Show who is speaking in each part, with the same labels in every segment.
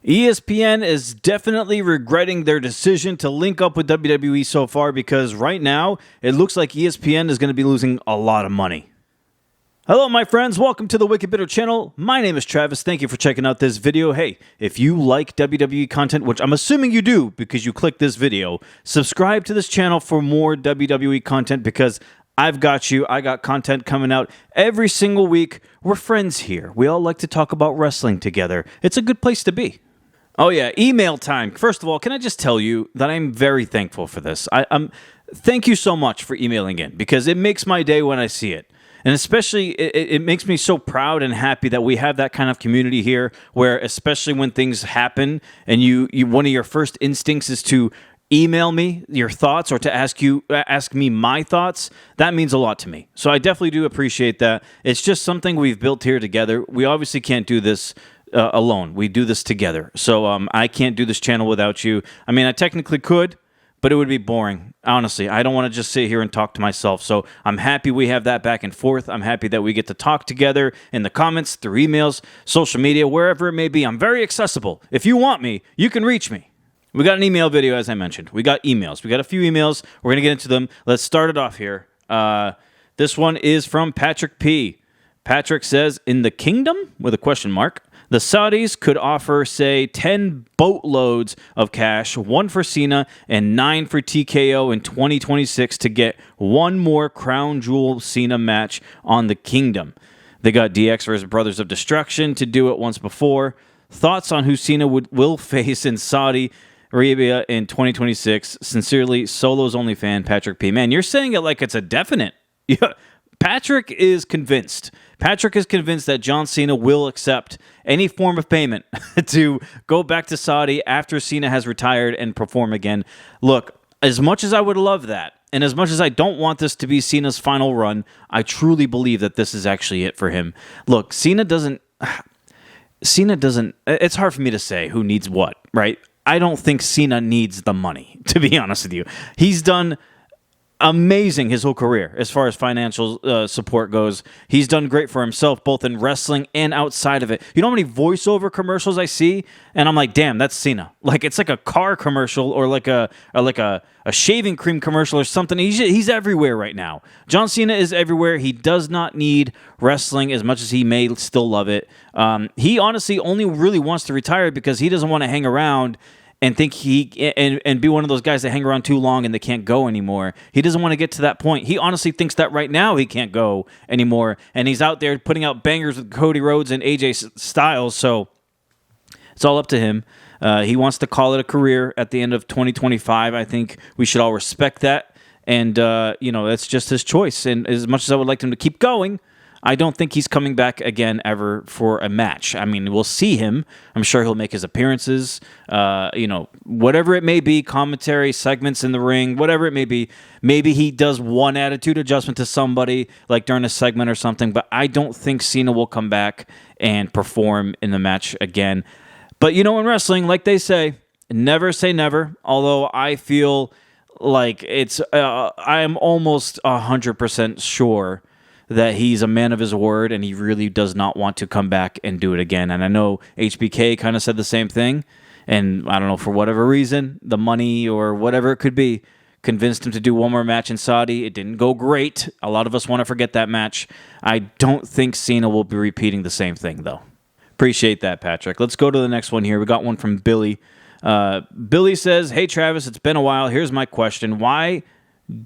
Speaker 1: ESPN is definitely regretting their decision to link up with WWE so far because right now it looks like ESPN is going to be losing a lot of money. Hello, my friends. Welcome to the Wicked Bitter channel. My name is Travis. Thank you for checking out this video. Hey, if you like WWE content, which I'm assuming you do because you clicked this video, subscribe to this channel for more WWE content because I've got you. I got content coming out every single week. We're friends here. We all like to talk about wrestling together. It's a good place to be. Oh yeah, email time. First of all, can I just tell you that I'm very thankful for this. Thank you so much for emailing in because it makes my day when I see it. And especially, it makes me so proud and happy that we have that kind of community here where, especially when things happen and you one of your first instincts is to email me your thoughts or to ask me my thoughts. That means a lot to me. So I definitely do appreciate that. It's just something we've built here together. We obviously can't do this alone. We do this together. So I can't do this channel without you. I mean, I technically could, but it would be boring. Honestly, I don't want to just sit here and talk to myself. So I'm happy we have that back and forth. I'm happy that we get to talk together in the comments, through emails, social media, wherever it may be. I'm very accessible. If you want me, you can reach me. We got an email video, as I mentioned. We got emails. We got a few emails. We're going to get into them. Let's start it off here. This one is from Patrick P. Patrick says, in the kingdom, with a question mark, the Saudis could offer, say, 10 boatloads of cash, 1 for Cena and 9 for TKO in 2026 to get one more Crown Jewel Cena match on the kingdom. They got DX versus Brothers of Destruction to do it once before. Thoughts on who Cena will face in Saudi Arabia in 2026? Sincerely, Solo's only fan, Patrick P. Man, you're saying it like it's a definite. Yeah. Patrick is convinced. Patrick is convinced that John Cena will accept any form of payment to go back to Saudi after Cena has retired and perform again. Look, as much as I would love that, and as much as I don't want this to be Cena's final run, I truly believe that this is actually it for him. Look, Cena doesn't... It's hard for me to say who needs what, right? I don't think Cena needs the money, to be honest with you. He's done amazing his whole career as far as financial support goes. He's done great for himself, both in wrestling and outside of it. You know how many voiceover commercials I see, and I'm like, damn, that's Cena. Like it's like a car commercial or like a shaving cream commercial or something. He's everywhere right now. John Cena is everywhere. He does not need wrestling as much as he may still love it. He honestly only really wants to retire because he doesn't want to hang around and think and be one of those guys that hang around too long and they can't go anymore. He doesn't want to get to that point. He honestly thinks that right now he can't go anymore, and he's out there putting out bangers with Cody Rhodes and AJ Styles, so it's all up to him. He wants to call it a career at the end of 2025. I think we should all respect that, and that's just his choice. And as much as I would like him to keep going, I don't think he's coming back again ever for a match. I mean, we'll see him. I'm sure he'll make his appearances, whatever it may be, commentary, segments in the ring, whatever it may be. Maybe he does one attitude adjustment to somebody, like during a segment or something, but I don't think Cena will come back and perform in the match again. But, in wrestling, like they say, never say never, although I feel like I am almost 100% sure that he's a man of his word and he really does not want to come back and do it again. And I know HBK kind of said the same thing, and I don't know, for whatever reason, the money or whatever it could be, convinced him to do one more match in Saudi. It didn't go great. A lot of us want to forget that match. I don't think Cena will be repeating the same thing, though. Appreciate that, Patrick. Let's go to the next one here. We got one from Billy. Billy says, hey, Travis, it's been a while. Here's my question. Why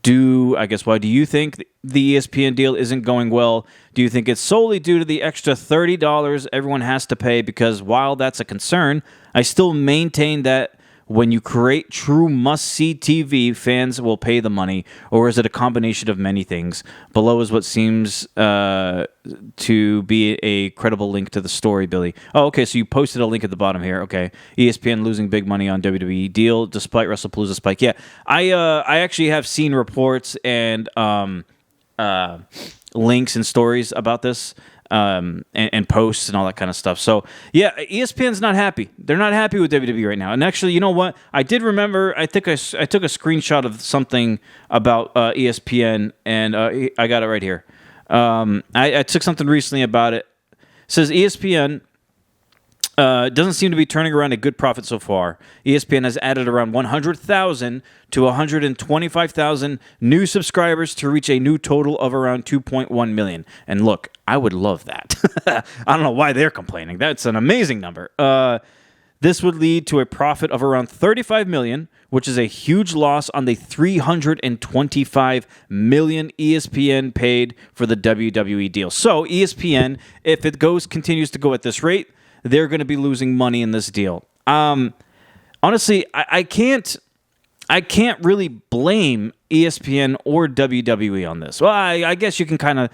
Speaker 1: do you think the ESPN deal isn't going well? Do you think it's solely due to the extra $30 everyone has to pay? Because while that's a concern, I still maintain that when you create true must-see TV, fans will pay the money, or is it a combination of many things? Below is what seems to be a credible link to the story, Billy. Oh, okay, so you posted a link at the bottom here. Okay, ESPN losing big money on WWE deal despite WrestlePalooza spike. Yeah, I actually have seen reports and links and stories about this. And posts and all that kind of stuff. So, yeah, ESPN's not happy. They're not happy with WWE right now. And actually, you know what? I did remember, I think I took a screenshot of something about ESPN, and I got it right here. I took something recently about it. It says ESPN Doesn't seem to be turning around a good profit so far. ESPN has added around 100,000 to 125,000 new subscribers to reach a new total of around 2.1 million. And look, I would love that. I don't know why they're complaining. That's an amazing number. This would lead to a profit of around 35 million, which is a huge loss on the 325 million ESPN paid for the WWE deal. So ESPN, if it continues to go at this rate, they're going to be losing money in this deal. Honestly, I can't really blame ESPN or WWE on this. Well, I guess you can kind of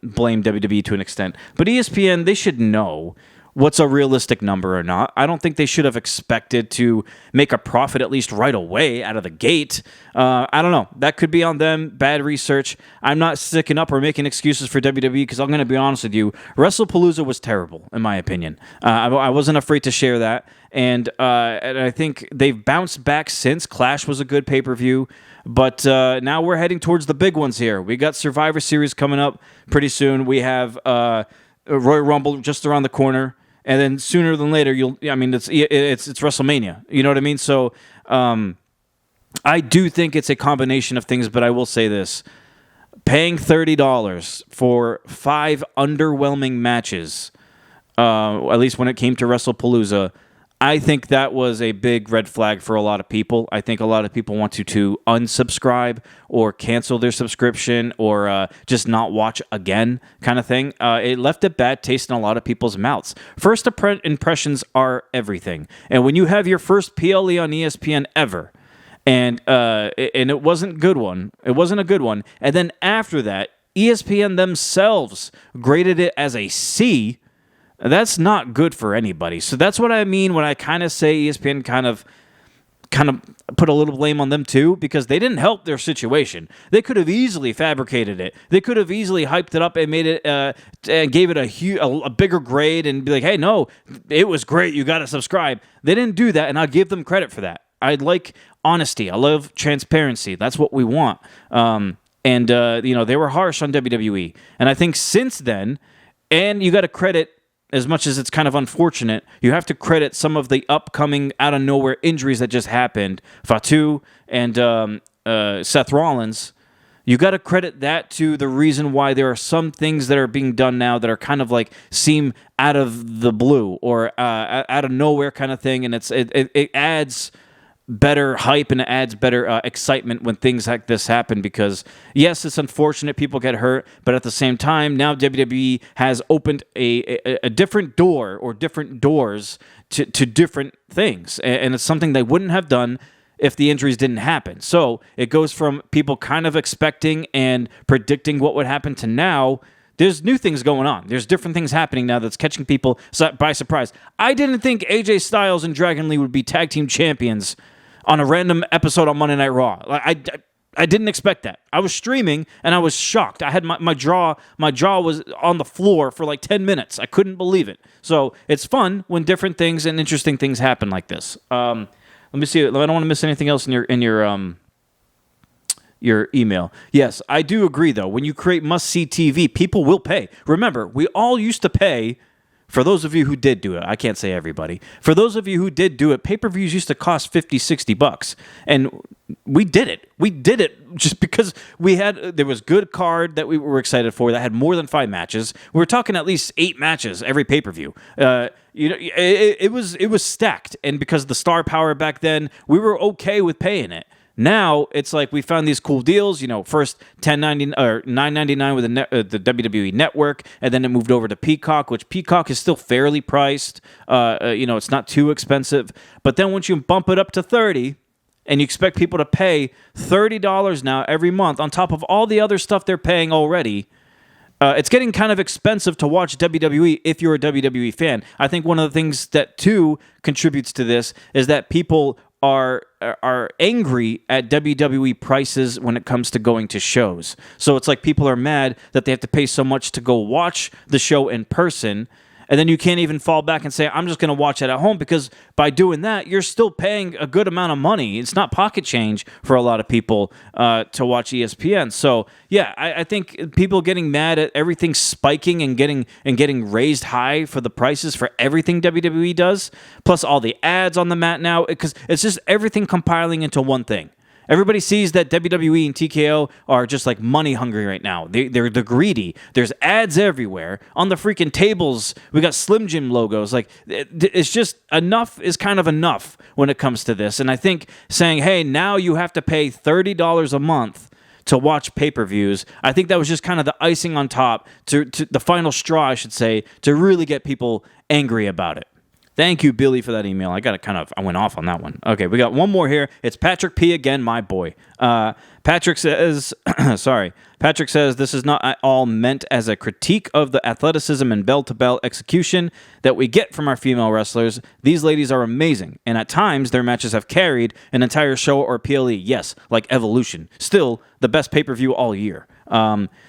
Speaker 1: blame WWE to an extent, but ESPN, they should know what's a realistic number or not. I don't think they should have expected to make a profit at least right away out of the gate. I don't know. That could be on them. Bad research. I'm not sticking up or making excuses for WWE because I'm going to be honest with you. WrestlePalooza was terrible, in my opinion. I wasn't afraid to share that. And I think they've bounced back since. Clash was a good pay-per-view. But now we're heading towards the big ones here. We got Survivor Series coming up pretty soon. We have Royal Rumble just around the corner. And then sooner than later, it's WrestleMania. You know what I mean? So I do think it's a combination of things, but I will say this. Paying $30 for 5 underwhelming matches, at least when it came to WrestlePalooza, I think that was a big red flag for a lot of people. I think a lot of people want to unsubscribe or cancel their subscription or just not watch again kind of thing. It left a bad taste in a lot of people's mouths. First impressions are everything. And when you have your first PLE on ESPN ever, and it wasn't a good one, and then after that, ESPN themselves graded it as a C. That's not good for anybody. So that's what I mean when I kind of say ESPN kind of put a little blame on them too, because they didn't help their situation. They could have easily fabricated it. They could have easily hyped it up and made it and gave it a bigger grade and be like, hey, no, it was great. You got to subscribe. They didn't do that, and I'll give them credit for that. I like honesty. I love transparency. That's what we want. They were harsh on WWE, and I think since then, and you got to credit. As much as it's kind of unfortunate, you have to credit some of the upcoming out-of-nowhere injuries that just happened. Fatu and Seth Rollins. You got to credit that to the reason why there are some things that are being done now that are kind of like seem out of the blue or out of nowhere kind of thing, and it adds better hype and it adds better excitement when things like this happen because, yes, it's unfortunate people get hurt, but at the same time, now WWE has opened a different door or different doors to different things, and it's something they wouldn't have done if the injuries didn't happen. So it goes from people kind of expecting and predicting what would happen to now there's new things going on. There's different things happening now that's catching people by surprise. I didn't think AJ Styles and Dragon Lee would be tag team champions on a random episode on Monday Night Raw. I didn't expect that. I was streaming and I was shocked. I had my jaw was on the floor for like 10 minutes. I couldn't believe it. So it's fun when different things and interesting things happen like this. Let me see. I don't want to miss anything else in your email. Yes, I do agree though. When you create must-see TV, people will pay. Remember, we all used to pay. For those of you who did do it, I can't say everybody. For those of you who did do it, pay-per-views used to cost $50, $60. And we did it. We did it just because there was good card that we were excited for that had more than 5 matches. We were talking at least 8 matches every pay-per-view. It was stacked. And because of the star power back then, we were okay with paying it. Now it's like we found these cool deals. First $10.99 or $9.99 with the WWE Network, and then it moved over to Peacock, which Peacock is still fairly priced. It's not too expensive. But then once you bump it up to $30, and you expect people to pay $30 now every month on top of all the other stuff they're paying already, it's getting kind of expensive to watch WWE if you're a WWE fan. I think one of the things that too contributes to this is that people are angry at WWE prices when it comes to going to shows. So it's like people are mad that they have to pay so much to go watch the show in person, And then you can't even fall back and say, I'm just going to watch it at home, because by doing that, you're still paying a good amount of money. It's not pocket change for a lot of people to watch ESPN. So, yeah, I think people getting mad at everything spiking and getting raised high for the prices for everything WWE does, plus all the ads on the mat now, because it's just everything compiling into one thing. Everybody sees that WWE and TKO are just like money hungry right now. They're greedy. There's ads everywhere. On the freaking tables, we got Slim Jim logos. Like, it's just enough is kind of enough when it comes to this. And I think saying, hey, now you have to pay $30 a month to watch pay-per-views, I think that was just kind of the icing on top, to the final straw, I should say, to really get people angry about it. Thank you, Billy, for that email. I went off on that one. Okay, we got one more here. It's Patrick P. again, my boy. Patrick says, Patrick says, this is not at all meant as a critique of the athleticism and bell-to-bell execution that we get from our female wrestlers. These ladies are amazing, and at times their matches have carried an entire show or PLE. Yes, like Evolution. Still, the best pay-per-view all year.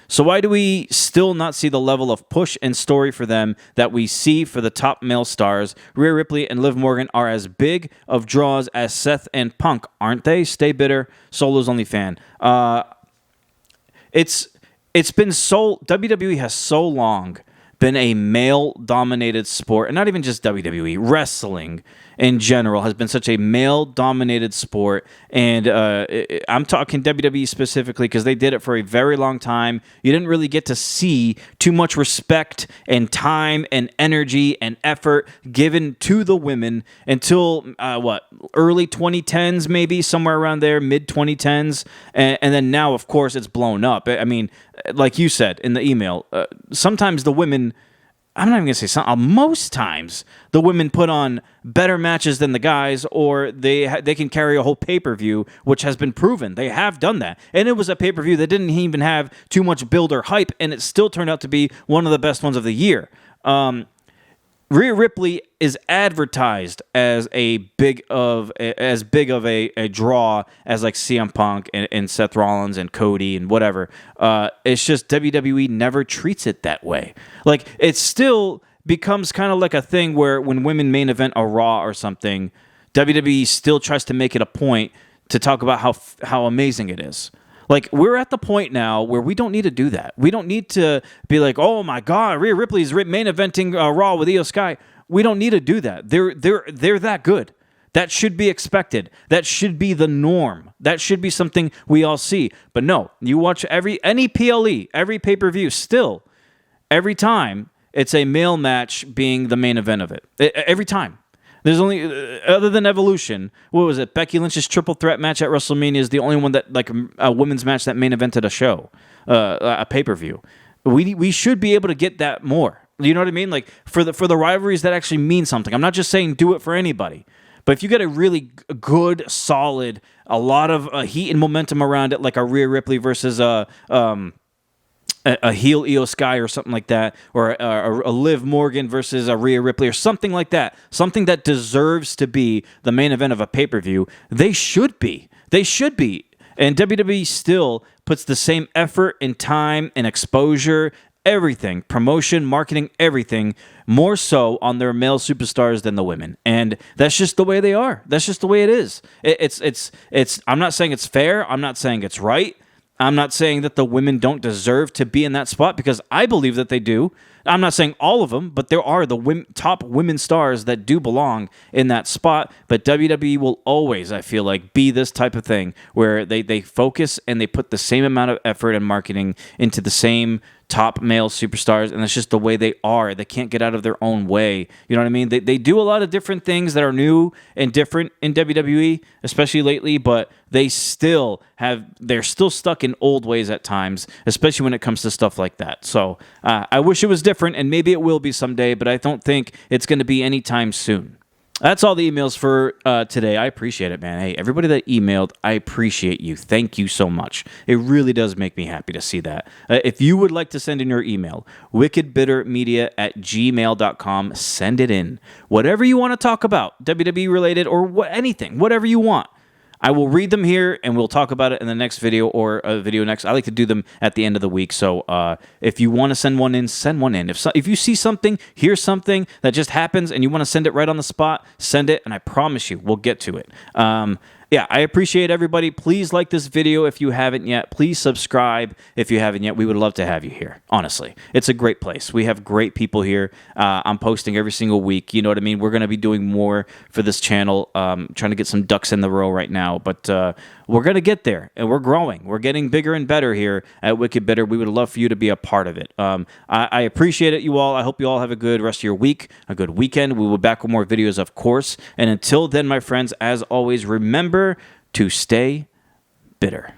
Speaker 1: So why do we still not see the level of push and story for them that we see for the top male stars? Rhea Ripley and Liv Morgan are as big of draws as Seth and Punk, aren't they? Stay bitter. Solo's only fan. It's been so, WWE has so long been a male-dominated sport, and not even just WWE, wrestling in general has been such a male-dominated sport, and I'm talking WWE specifically because they did it for a very long time. You didn't really get to see too much respect and time and energy and effort given to the women until, early 2010s maybe, somewhere around there, mid-2010s, and then now, of course, it's blown up. I mean, like you said in the email, sometimes the women, I'm not even going to say some, most times the women put on better matches than the guys, or they can carry a whole pay-per-view, which has been proven. They have done that. And it was a pay-per-view that didn't even have too much build or hype, and it still turned out to be one of the best ones of the year. Rhea Ripley is advertised as big of a draw as like CM Punk and Seth Rollins and Cody and whatever. It's just WWE never treats it that way. Like, it still becomes kind of like a thing where when women main event a Raw or something, WWE still tries to make it a point to talk about how amazing it is. Like, we're at the point now where we don't need to do that. We don't need to be like, oh my God, Rhea Ripley's main eventing Raw with Io Sky. We don't need to do that. They're that good. That should be expected. That should be the norm. That should be something we all see. But no, you watch any PLE, every pay-per-view, still, every time, it's a male match being the main event of it. Every time. There's only, other than Evolution, what was it? Becky Lynch's triple threat match at WrestleMania is the only one that, like, a women's match that main evented a show, a pay-per-view. We should be able to get that more. You know what I mean? Like, for the rivalries that actually mean something. I'm not just saying do it for anybody. But if you get a really good, solid, a lot of heat and momentum around it, like a Rhea Ripley versus a heel Io Sky or something like that, or a Liv Morgan versus a Rhea Ripley or something like that, something that deserves to be the main event of a pay-per-view, they should be. They should be. And WWE still puts the same effort and time and exposure, everything, promotion, marketing, everything, more so on their male superstars than the women. And that's just the way they are. That's just the way it is. It's I'm not saying it's fair. I'm not saying it's right. I'm not saying that the women don't deserve to be in that spot, because I believe that they do. I'm not saying all of them, but there are the top women stars that do belong in that spot. But WWE will always, I feel like, be this type of thing where they focus and they put the same amount of effort and marketing into the same top male superstars, and that's just the way they are. They can't get out of their own way. You know what I mean? They do a lot of different things that are new and different in WWE, especially lately, but they're still stuck in old ways at times, especially when it comes to stuff like that. So I wish it was different, and maybe it will be someday, but I don't think it's going to be anytime soon. That's all the emails for today. I appreciate it, man. Hey, everybody that emailed, I appreciate you. Thank you so much. It really does make me happy to see that. If you would like to send in your email, wickedbittermedia@gmail.com, send it in. Whatever you want to talk about, WWE related or anything, whatever you want. I will read them here, and we'll talk about it in the next video or a video next. I like to do them at the end of the week. So if you want to send one in, send one in. If you see something, hear something that just happens, and you want to send it right on the spot, send it, and I promise you, we'll get to it. Yeah, I appreciate everybody. Please like this video if you haven't yet. Please subscribe if you haven't yet. We would love to have you here, honestly. It's a great place. We have great people here. I'm posting every single week. You know what I mean? We're going to be doing more for this channel, trying to get some ducks in the row right now. But we're going to get there, and we're growing. We're getting bigger and better here at Wicked Bitter. We would love for you to be a part of it. I appreciate it, you all. I hope you all have a good rest of your week, a good weekend. We will be back with more videos, of course. And until then, my friends, as always, remember to stay bitter.